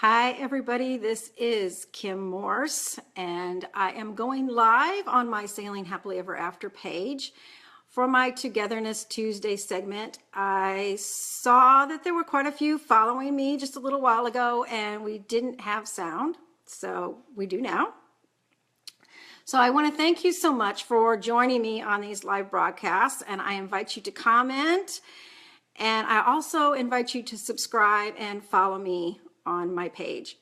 Hi everybody, this is Kim Morse and I am going live on my Sailing Happily Ever After page for my Togetherness Tuesday segment. I saw that there were quite a few following me just a little while ago and we didn't have sound, so we do now. So I want to thank you so much for joining me on these live broadcasts, and I invite you to comment, and I also invite you to subscribe and follow me on my page.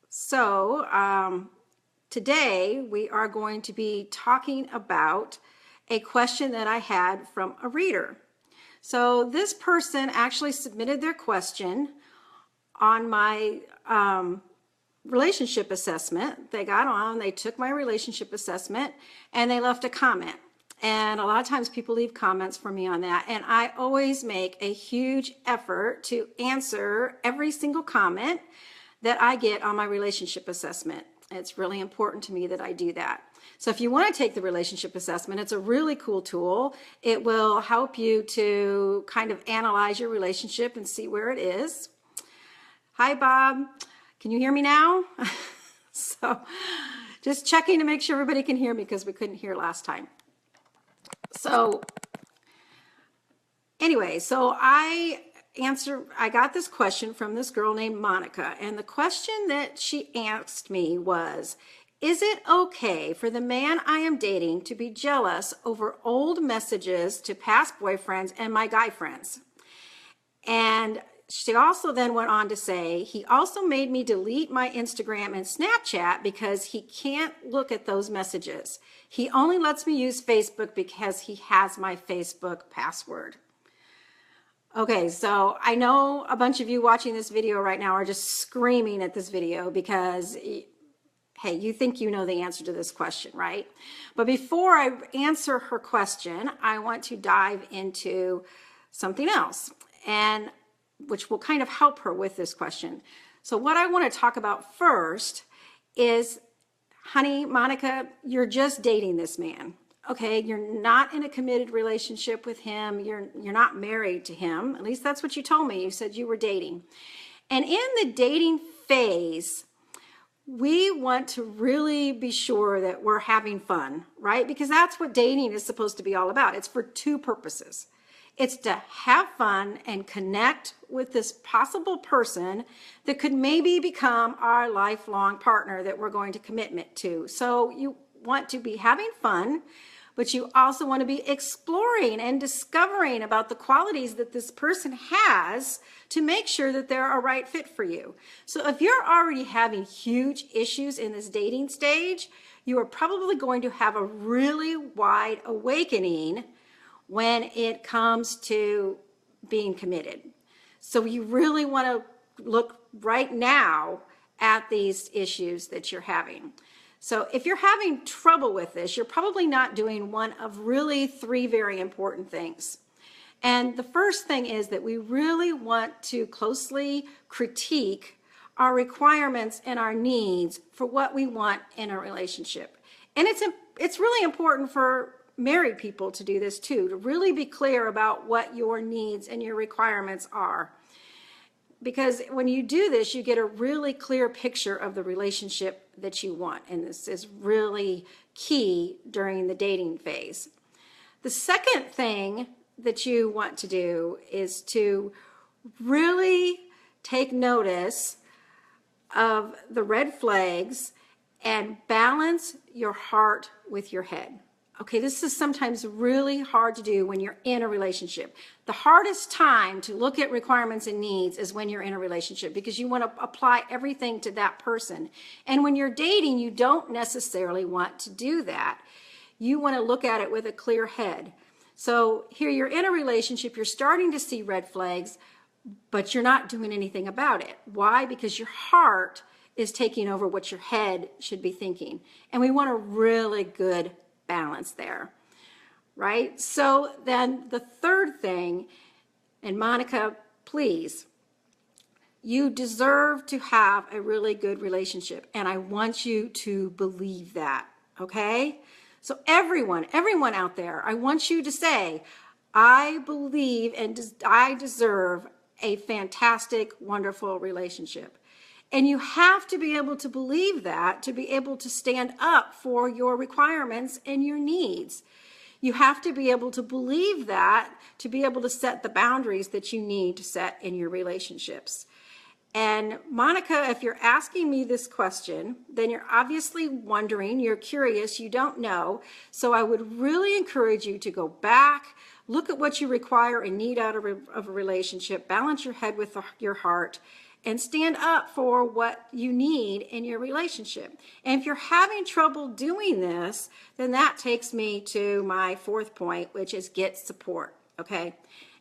So today we are going to be talking about a question that I had from a reader. So this person actually submitted their question on my relationship assessment. They got on, they took my relationship assessment, and they left a comment. And a lot of times people leave comments for me on that. And I always make a huge effort to answer every single comment that I get on my relationship assessment. It's really important to me that I do that. So if you want to take the relationship assessment, it's a really cool tool. It will help you to kind of analyze your relationship and see where it is. Hi, Bob. Can you hear me now? So just checking to make sure everybody can hear me because we couldn't hear last time. So anyway, so I got this question from this girl named Monica, and the question that she asked me was, is it okay for the man I am dating to be jealous over old messages to past boyfriends and my guy friends? And she also then went on to say, he also made me delete my Instagram and Snapchat because he can't look at those messages. He only lets me use Facebook because he has my Facebook password. Okay, so I know a bunch of you watching this video right now are just screaming at this video because, hey, you think you know the answer to this question, right? But before I answer her question, I want to dive into something else, and which will kind of help her with this question. So what I want to talk about first is, honey, Monica, you're just dating this man. Okay, you're not in a committed relationship with him. You're not married to him. At least that's what you told me. You said you were dating. And in the dating phase, we want to really be sure that we're having fun, right? Because that's what dating is supposed to be all about. It's for two purposes. It's to have fun and connect with this possible person that could maybe become our lifelong partner that we're going to commitment to. So you want to be having fun, but you also want to be exploring and discovering about the qualities that this person has to make sure that they're a right fit for you. So if you're already having huge issues in this dating stage, you are probably going to have a really wide awakening when it comes to being committed. So you really want to look right now at these issues that you're having. So if you're having trouble with this, you're probably not doing one of really three very important things. And the first thing is that we really want to closely critique our requirements and our needs for what we want in a relationship. And it's really important for married people to do this too, to really be clear about what your needs and your requirements are. Because when you do this, you get a really clear picture of the relationship that you want. And this is really key during the dating phase. The second thing that you want to do is to really take notice of the red flags and balance your heart with your head. Okay, this is sometimes really hard to do when you're in a relationship. The hardest time to look at requirements and needs is when you're in a relationship because you want to apply everything to that person. And when you're dating, you don't necessarily want to do that. You want to look at it with a clear head. So here you're in a relationship, you're starting to see red flags, but you're not doing anything about it. Why? Because your heart is taking over what your head should be thinking. And we want a really good balance there, right? So then the third thing, and Monica, please, you deserve to have a really good relationship, and I want you to believe that, okay? So everyone out there, I want you to say, I believe and I deserve a fantastic, wonderful relationship. And you have to be able to believe that to be able to stand up for your requirements and your needs. You have to be able to believe that to be able to set the boundaries that you need to set in your relationships. And Monica, if you're asking me this question, then you're obviously wondering, you're curious, you don't know. So I would really encourage you to go back, look at what you require and need out of a relationship, balance your head with your heart, and stand up for what you need in your relationship. And if you're having trouble doing this, then that takes me to my fourth point, which is get support, okay?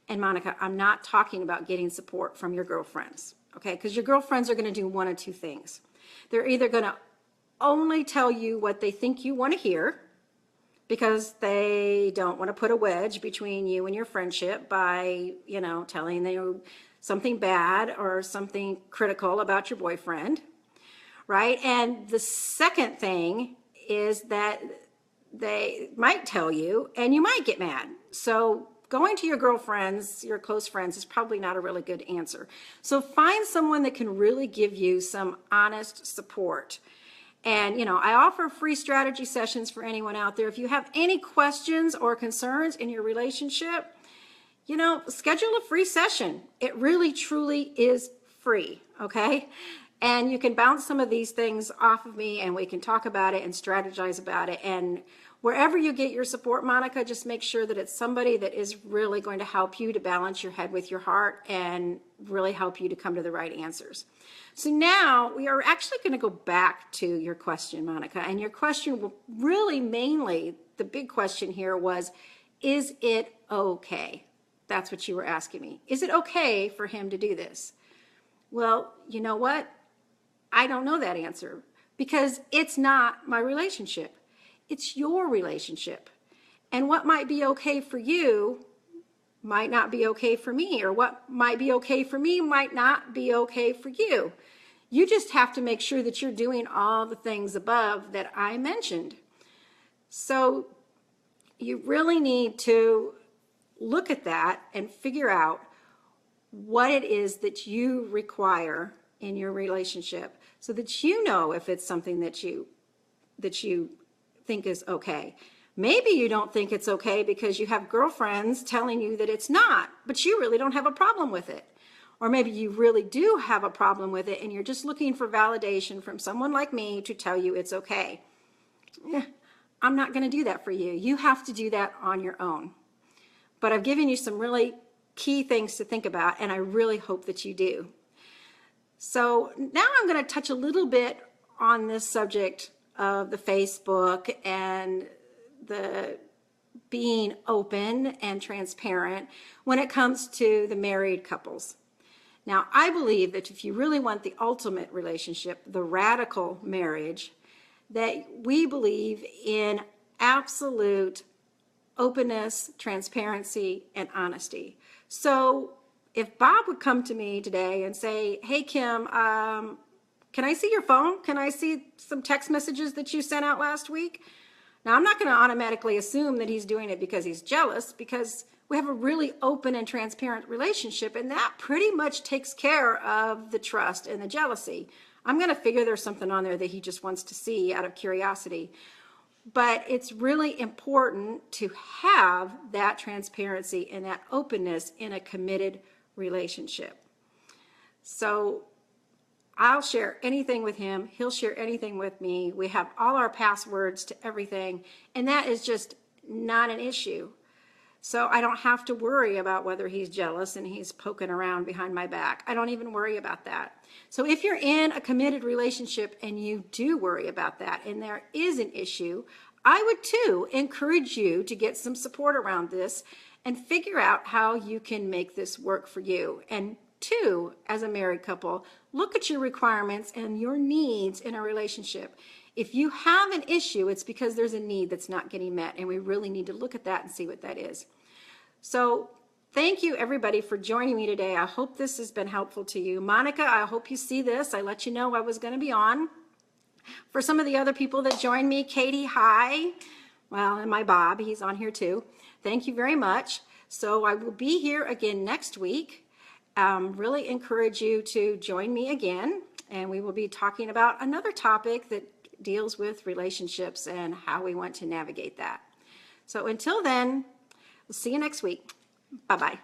And Monica, I'm not talking about getting support from your girlfriends, okay? Because your girlfriends are going to do one of two things. They're either going to only tell you what they think you want to hear because they don't want to put a wedge between you and your friendship by, telling you something bad or something critical about your boyfriend, right? And the second thing is that they might tell you and you might get mad. So going to your girlfriends, your close friends, is probably not a really good answer. So find someone that can really give you some honest support. And, I offer free strategy sessions for anyone out there. If you have any questions or concerns in your relationship, schedule a free session. It really, truly is free, okay? And you can bounce some of these things off of me and we can talk about it and strategize about it. And wherever you get your support, Monica, just make sure that it's somebody that is really going to help you to balance your head with your heart and really help you to come to the right answers. So now we are actually going to go back to your question, Monica. And your question really mainly, the big question here was, is it okay? That's what you were asking me. Is it okay for him to do this? Well, you know what? I don't know that answer because it's not my relationship. It's your relationship. And what might be okay for you might not be okay for me, or what might be okay for me might not be okay for you. You just have to make sure that you're doing all the things above that I mentioned. So you really need to look at that and figure out what it is that you require in your relationship so that you know if it's something that you think is okay. Maybe you don't think it's okay because you have girlfriends telling you that it's not, but you really don't have a problem with it. Or maybe you really do have a problem with it and you're just looking for validation from someone like me to tell you it's okay. I'm not going to do that for you. You have to do that on your own. But I've given you some really key things to think about, and I really hope that you do. So now I'm going to touch a little bit on this subject of the Facebook and the being open and transparent when it comes to the married couples. Now, I believe that if you really want the ultimate relationship, the radical marriage, that we believe in absolute openness, transparency, and honesty. So if Bob would come to me today and say, hey, Kim, can I see your phone? Can I see some text messages that you sent out last week? Now, I'm not going to automatically assume that he's doing it because he's jealous, because we have a really open and transparent relationship, and that pretty much takes care of the trust and the jealousy. I'm going to figure there's something on there that he just wants to see out of curiosity. But it's really important to have that transparency and that openness in a committed relationship. So I'll share anything with him. He'll share anything with me. We have all our passwords to everything, and that is just not an issue. So I don't have to worry about whether he's jealous and he's poking around behind my back. I don't even worry about that. So if you're in a committed relationship and you do worry about that and there is an issue, I would too encourage you to get some support around this and figure out how you can make this work for you. And two, as a married couple, look at your requirements and your needs in a relationship. If you have an issue, it's because there's a need that's not getting met, and we really need to look at that and see what that is. So thank you, everybody, for joining me today. I hope this has been helpful to you. Monica, I hope you see this. I let you know I was going to be on. For some of the other people that joined me, Katie, hi. Well, and my Bob, he's on here too. Thank you very much. So I will be here again next week. really encourage you to join me again, and we will be talking about another topic that deals with relationships and how we want to navigate that. So until then, we'll see you next week. Bye-bye.